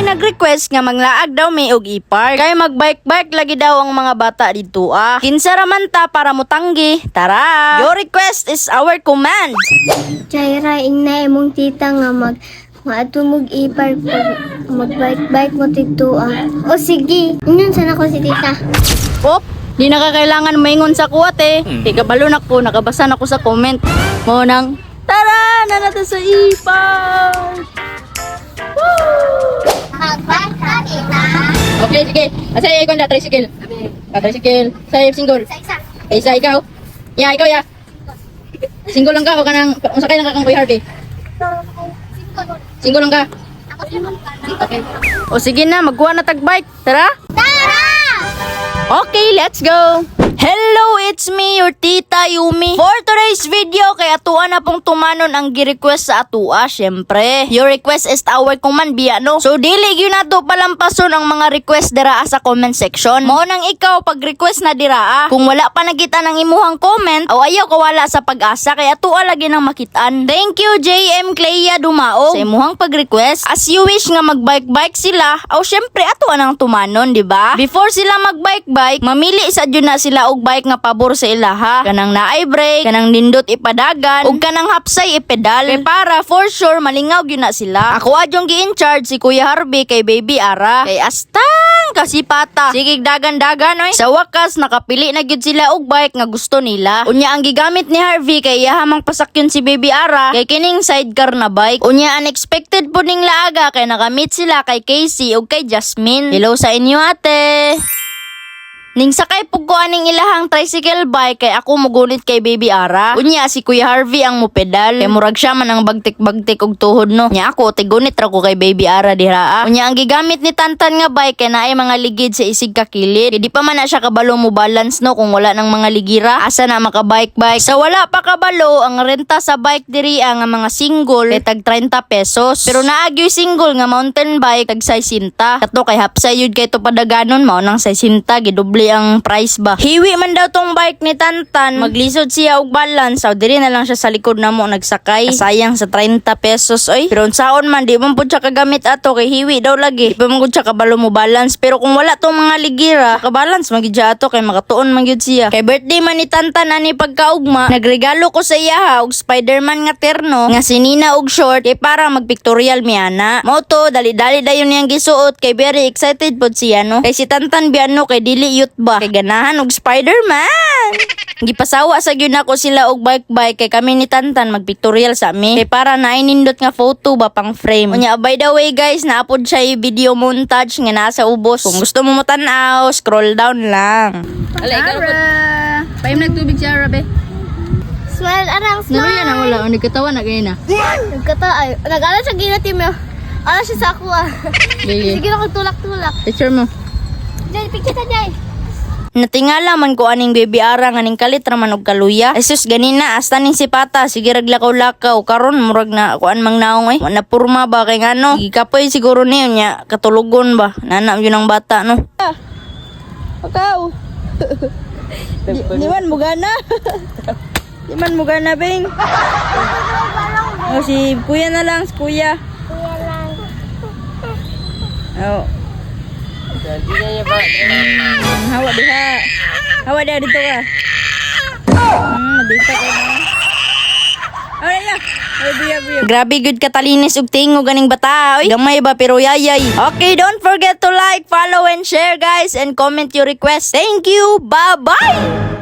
nag-request nga maglaag daw may og i-park. Kay magbike-bike lagi daw ang mga bata dito Kinsa raman ta para mutanggi. Tara! Your request is our command. Jaira, ingna imong tita nga maatulog i-park mag-bike mo dito O sige, inyon sana ko si tita. Pop, di na kakailangan maingon sa kuwate. Di kabalo na ko, nakabasa na ko sa comment. Mo nang, tara na nato sa i-park! Mag-bike ka, tita. Okay, sige. Asa ikon na tricycle? Tricycle. Sa'yo single. Isa ikaw. Ya, ikaw ya. Single lang ka o kanang sakay lang ka kang Kuya Harvey? Single lang ka. Okay. O sige na, magkuha na tag-bike. Tara. Tara! Okay, let's go! Hello, it's me, your Tita Yumi. For today's video, kay atuan na pong tumanon ang gi-request sa atua, syempre. Your request is our command biya, no? So, dili yun na to palampason ang mga request dira sa comment section. Mo nang ikaw, pag-request na dira Kung wala pa nakita ng imuhang comment, o ayaw kawala sa pag-asa, kay atua lagi nang makitaan. Thank you, JM Clea Dumao, sa imuhang pag-request. As you wish nga mag-bike-bike sila, o syempre, atua nang tumanon, di ba? Before sila mag-bike-bike, mamili sa dyan na sila og bike nga pabor sa ilaha. Kanang naay brake, kanang nindot ipadagan, ug kanang hapsay ipedal. Kay para for sure malingaw gyud na sila. Ako adyong gi-in-charge si Kuya Harvey kay Baby Ara. Kay astang kasipata. Sige dagan-dagan oy. Sa wakas nakapili na gyud sila og bike nga gusto nila. Unya ang gigamit ni Harvey kay yahamang pasakyon si Baby Ara kay kining sidecar na bike. Unya unexpected po ning laaga kay nakamit sila kay Casey ug kay Jasmine. Hello sa inyo ate. Ning sakay pug ko aning ilahang tricycle bike kay ako mugunit kay Baby Ara. Unya si Kuya Harvey ang mupedal. Kay murag siya man ang bagtik-bagtik og tuhod no. Nya ako tigunit ra ko kay Baby Ara diha Unya ang gigamit ni Tantan nga bike kay naay mga ligid sa isig ka kilid. Kay di pa man na siya kabalo mo balance no kung wala nang mga ligira. Asa na maka-bike-bike. Sa wala pa kabalo ang renta sa bike diri nga mga single kay tag 30 pesos. Pero naagyo single nga mountain bike tag 60. Kato kay hapsay yun kay to padaganon mao nang 60 gidubli ang price ba. Hiwi man daw tong bike ni Tantan. Maglisod siya og balance. So diri na lang siya sa likod namo nagsakay. Sayang sa 30 pesos oy. Pero unsaon man di man pud siya kagamit ato kay hiwi daw lagi. Di pa man pud siya kabalo mo balance. Pero kung wala tong mga ligira, ka-balance man gyud siya ato kay makatuon man gyud siya. Kay birthday man ni Tantan ani pagkaugma, nagregalo ko sa iya og Spider-Man nga terno nga sinina og short kay para magpictorial mi ana. Mo to dali-dali dayon niyang gisuot kay very excited pud siya no. Kay si Tantan biano kay dili youth ba kay ganahan og Spider-Man. Gipasawa sa gyud nako sila og bike-bike kay kami ni Tantan magpictorial sa mi. Kay para naay nindot nga photo ba pang frame. Unya by the way guys, naapod siya yung video montage nga nasa ubos. Kung gusto mo tan-aw, scroll down lang. Alay ka ra. Payam nagtubig siya rabe. Smile, arang smile. Naruya na wala, nagkatawa na gayna. Nag-ala siya ginati mo. Ala siya sa ako Sige. Sige na ko tulak-tulak. Picture mo. Jay, picture ta Jay. Natingala man ko aning Baby Ara nga ning kalit raman og kaluya. Asus ganina asta ning sipata sige raglakaw-lakaw karon murag na kuan mang naong oy. Na porma ba kay ngano? Gikapoy siguro niyo nya katulugon ba. Nana yun ang bata no. Pakaw. Di man mo gana. Di man mo gana bing. Oh si kuya na lang, si kuya. Oh. Hawa diha. Hawa diha dito ka. Dito ka na. Ay la. Grabe good katalinis ug tingog ganing bata. Oy, gamay ba pero yayay. Okay, don't forget to like, follow and share guys and comment your request. Thank you. Bye-bye.